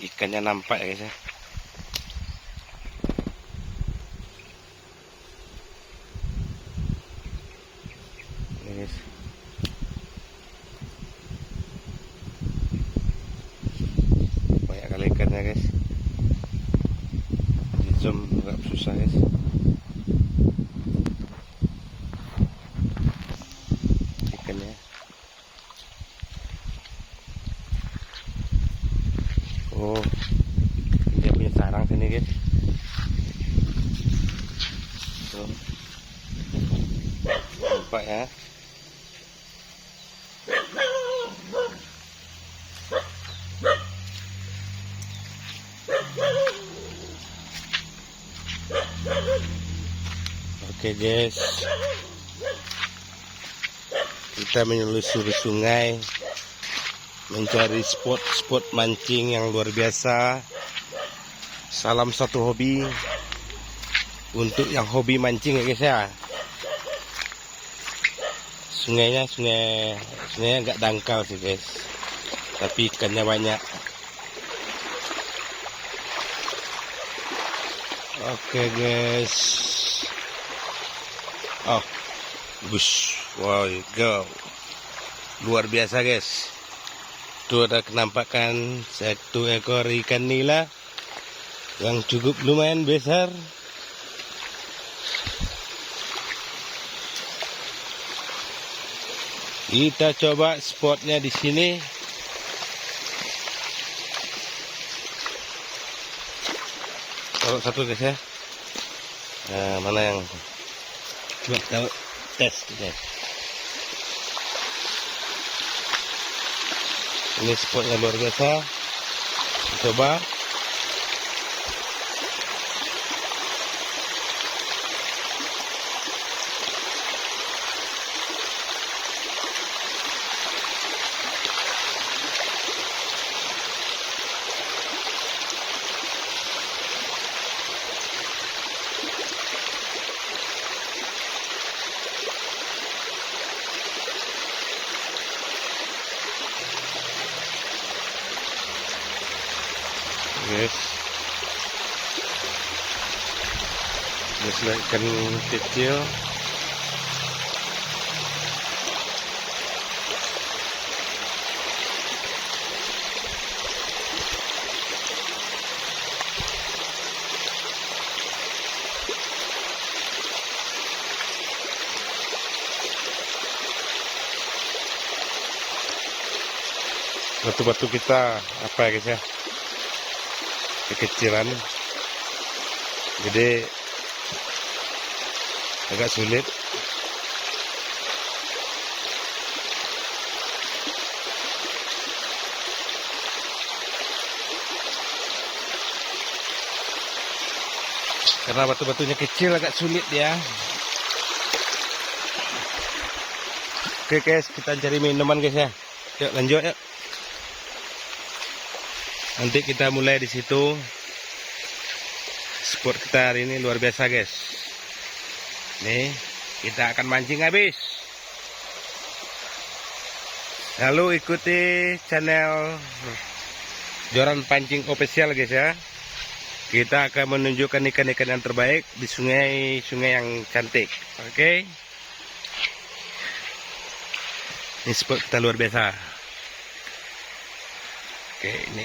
Ikannya nampak ya guys ya. Ini guys. Banyak kali ikannya guys. Di zoom agak susah guys. Ikannya. Oh, dia punya sarang sini guys. Tuh. Nampak ya. Oke guys, kita menelusuri sungai mencari spot-spot mancing yang luar biasa. Salam satu hobi untuk yang hobi mancing ya guys ya. Sungainya nggak dangkal sih guys, tapi ikannya banyak. Oke guys. Oh, bush, wow, go, luar biasa guys. Tuh ada kenampakan satu ekor ikan nila yang cukup lumayan besar. Kita coba spotnya di sini. Kalau satu guys ya. Nah, mana yang coba tahu tes guys. Ini spotnya luar biasa. Coba. Guys, ini ikan kecil. Batu-batu kita apa ya guys ya, kekecilan, jadi agak sulit. Karena batu-batunya kecil agak sulit ya. Oke guys, kita cari minuman guys ya. Yuk lanjut yuk. Nanti kita mulai di situ. Spot kita hari ini luar biasa guys. Nih, kita akan mancing habis. Lalu ikuti channel Joran Pancing Official guys ya. Kita akan menunjukkan ikan-ikan yang terbaik di sungai-sungai yang cantik. Oke. Ini spot kita luar biasa. Oke, ini